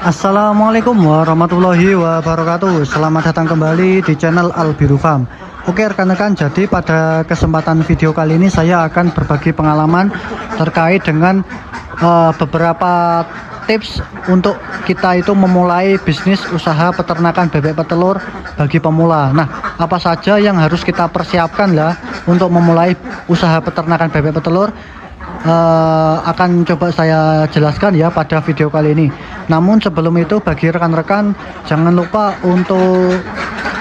Assalamualaikum warahmatullahi wabarakatuh. Selamat datang kembali di channel Albiru Farm. Oke rekan-rekan, jadi pada kesempatan video kali ini saya akan berbagi pengalaman terkait dengan beberapa tips untuk kita itu memulai bisnis usaha peternakan bebek petelur bagi pemula. Nah, apa saja yang harus kita persiapkan lah untuk memulai usaha peternakan bebek petelur? Akan coba saya jelaskan ya pada video kali ini. Namun sebelum itu, bagi rekan-rekan jangan lupa untuk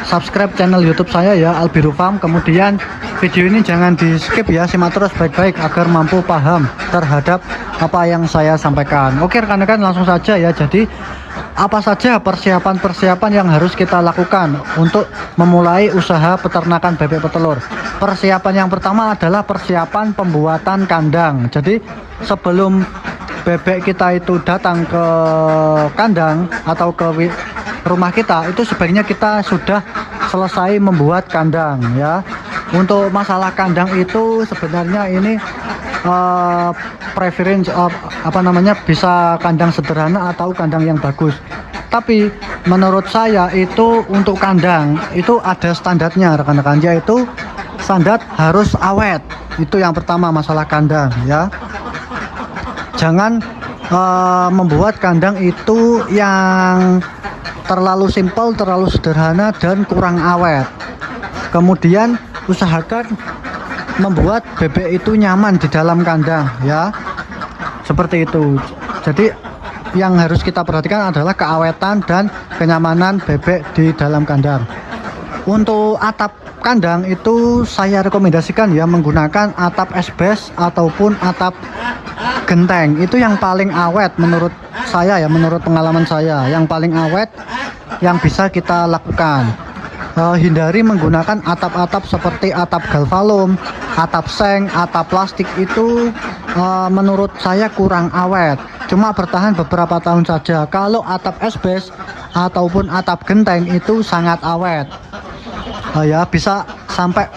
subscribe channel YouTube saya ya, Albiru Farm. Kemudian video ini jangan di skip ya, simak terus baik-baik agar mampu paham terhadap apa yang saya sampaikan. Oke rekan-rekan, langsung saja ya. Jadi apa saja persiapan-persiapan yang harus kita lakukan untuk memulai usaha peternakan bebek petelur? Persiapan yang pertama adalah persiapan pembuatan kandang. Jadi sebelum bebek kita itu datang ke kandang atau ke rumah kita, itu sebaiknya kita sudah selesai membuat kandang ya. Untuk masalah kandang itu sebenarnya ini preference bisa kandang sederhana atau kandang yang bagus. Tapi menurut saya itu untuk kandang itu ada standarnya rekan-rekan, yaitu standar harus awet. Itu yang pertama masalah kandang ya. Jangan membuat kandang itu yang terlalu simpel, terlalu sederhana dan kurang awet. Kemudian usahakan membuat bebek itu nyaman di dalam kandang ya, seperti itu. Jadi yang harus kita perhatikan adalah keawetan dan kenyamanan bebek di dalam kandang. Untuk atap kandang itu saya rekomendasikan ya menggunakan atap esbes ataupun atap genteng. Itu yang paling awet menurut saya ya, menurut pengalaman saya, yang paling awet yang bisa kita lakukan. Hindari menggunakan atap-atap seperti atap galvalum, atap seng, atap plastik. Itu menurut saya kurang awet, cuma bertahan beberapa tahun saja. Kalau atap esbes ataupun atap genteng itu sangat awet ya, bisa sampai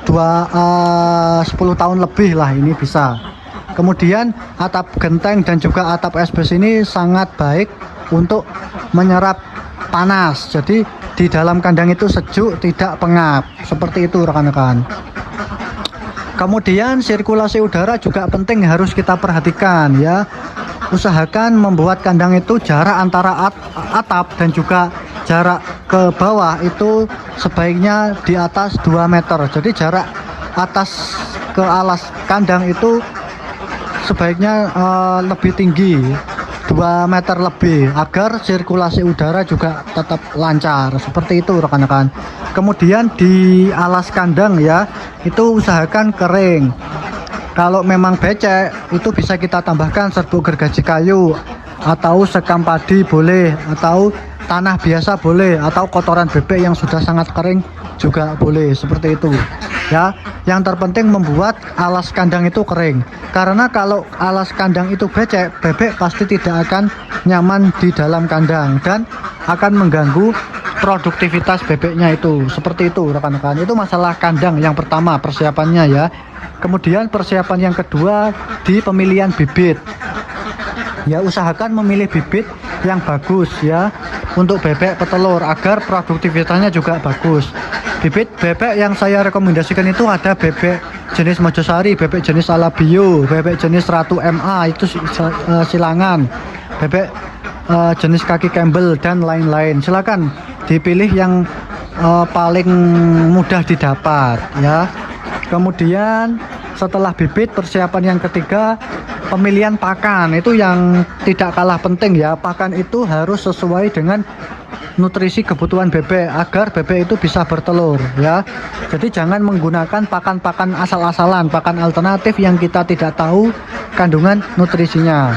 10 tahun lebih lah ini bisa. Kemudian atap genteng dan juga atap esbes ini sangat baik untuk menyerap panas, jadi di dalam kandang itu sejuk, tidak pengap, seperti itu rekan-rekan. Kemudian sirkulasi udara juga penting, harus kita perhatikan ya. Usahakan membuat kandang itu jarak antara atap dan juga jarak ke bawah itu sebaiknya di atas 2 meter. Jadi jarak atas ke alas kandang itu sebaiknya lebih tinggi, 2 meter lebih, agar sirkulasi udara juga tetap lancar, seperti itu rekan-rekan. Kemudian di alas kandang ya, itu usahakan kering. Kalau memang becek itu bisa kita tambahkan serbuk gergaji kayu atau sekam padi boleh, atau tanah biasa boleh, atau kotoran bebek yang sudah sangat kering juga boleh, seperti itu ya. Yang terpenting membuat alas kandang itu kering, karena kalau alas kandang itu becek, bebek pasti tidak akan nyaman di dalam kandang dan akan mengganggu produktivitas bebeknya itu, seperti itu rekan-rekan. Itu masalah kandang yang pertama persiapannya ya. Kemudian persiapan yang kedua di pemilihan bibit ya, usahakan memilih bibit yang bagus ya untuk bebek petelur agar produktivitasnya juga bagus. Bibit bebek yang saya rekomendasikan itu ada bebek jenis Mojosari, bebek jenis Alabio, bebek jenis Ratu MA itu silangan, bebek jenis kaki Campbell dan lain-lain. Silakan dipilih yang paling mudah didapat ya. Kemudian setelah bibit, persiapan yang ketiga pemilihan pakan. Itu yang tidak kalah penting ya. Pakan itu harus sesuai dengan nutrisi kebutuhan bebek agar bebek itu bisa bertelur ya. Jadi jangan menggunakan pakan-pakan asal-asalan, pakan alternatif yang kita tidak tahu kandungan nutrisinya.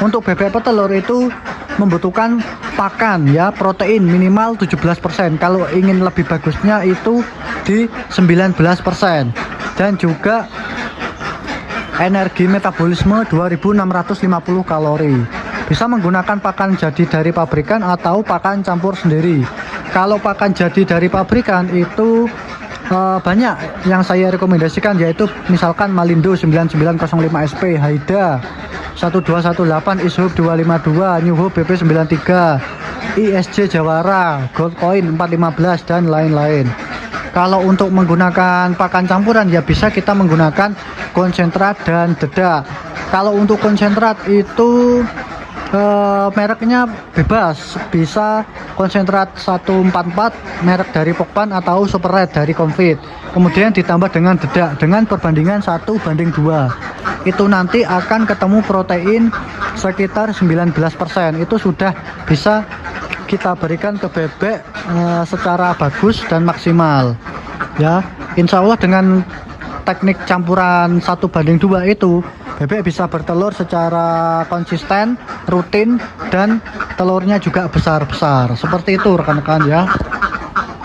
Untuk bebek petelur itu membutuhkan pakan ya, protein minimal 17%. Kalau ingin lebih bagusnya itu di 19%, dan juga energi metabolisme 2650 kalori. Bisa menggunakan pakan jadi dari pabrikan atau pakan campur sendiri. Kalau pakan jadi dari pabrikan itu banyak yang saya rekomendasikan, yaitu misalkan Malindo 9905 SP, Haida 1218, Ishub 252, New Hope BP 93, ISJ Jawara, Gold Coin 415, dan lain-lain. Kalau untuk menggunakan pakan campuran ya bisa kita menggunakan konsentrat dan dedak. Kalau untuk konsentrat itu mereknya bebas, bisa konsentrat 144 merek dari Pokpan atau Super Red dari Comfit, kemudian ditambah dengan dedak dengan perbandingan 1:2. Itu nanti akan ketemu protein sekitar 19%. Itu sudah bisa kita berikan ke bebek secara bagus dan maksimal ya. Insya Allah dengan teknik campuran 1:2 itu bebek bisa bertelur secara konsisten, rutin, dan telurnya juga besar-besar. Seperti itu rekan-rekan ya.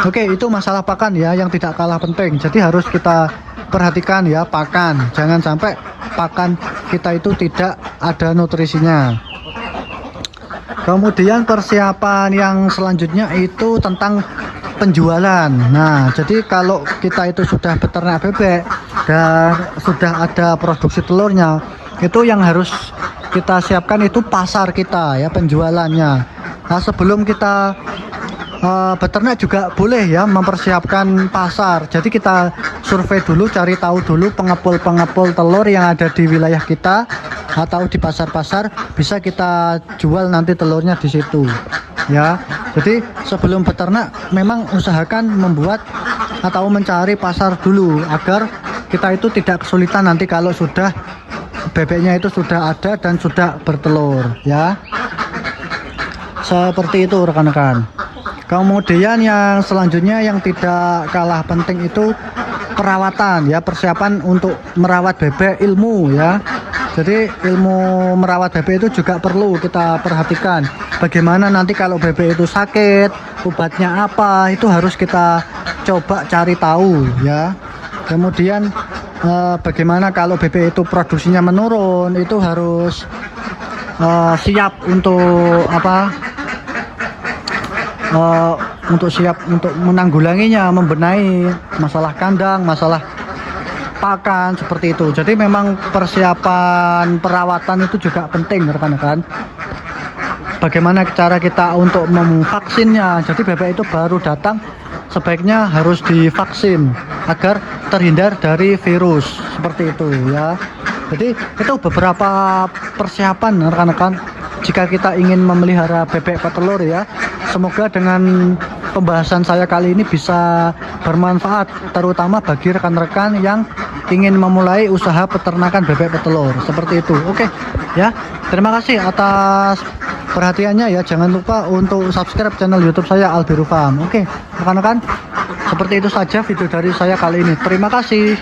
Oke, itu masalah pakan ya yang tidak kalah penting. Jadi harus kita perhatikan ya pakan. Jangan sampai pakan kita itu tidak ada nutrisinya. Kemudian persiapan yang selanjutnya itu tentang penjualan. Nah, jadi kalau kita itu sudah beternak bebek dan sudah ada produksi telurnya, itu yang harus kita siapkan itu pasar kita ya, penjualannya. Nah, sebelum kita beternak juga boleh ya mempersiapkan pasar. Jadi kita survei dulu, cari tahu dulu pengepul-pengepul telur yang ada di wilayah kita atau di pasar-pasar, bisa kita jual nanti telurnya di situ ya. Jadi sebelum beternak memang usahakan membuat atau mencari pasar dulu agar kita itu tidak kesulitan nanti kalau sudah bebeknya itu sudah ada dan sudah bertelur ya. Seperti itu rekan-rekan. Kemudian yang selanjutnya yang tidak kalah penting itu perawatan ya, persiapan untuk merawat bebek, ilmu ya. Jadi ilmu merawat bebek itu juga perlu kita perhatikan. Bagaimana nanti kalau bebek itu sakit, obatnya apa, itu harus kita coba cari tahu ya. Kemudian bagaimana kalau bebek itu produksinya menurun, itu harus siap untuk apa? Untuk siap untuk menanggulanginya, membenahi masalah kandang, masalah pakan seperti itu. Jadi memang persiapan perawatan itu juga penting rekan-rekan. Bagaimana cara kita untuk memvaksinnya. Jadi bebek itu baru datang sebaiknya harus divaksin agar terhindar dari virus seperti itu ya. Jadi itu beberapa persiapan rekan-rekan jika kita ingin memelihara bebek petelur ya. Semoga dengan pembahasan saya kali ini bisa bermanfaat terutama bagi rekan-rekan yang ingin memulai usaha peternakan bebek petelur seperti itu. Oke ya, terima kasih atas perhatiannya ya. Jangan lupa untuk subscribe channel YouTube saya Albiru Farm. Oke rekan-rekan, seperti itu saja video dari saya kali ini. Terima kasih.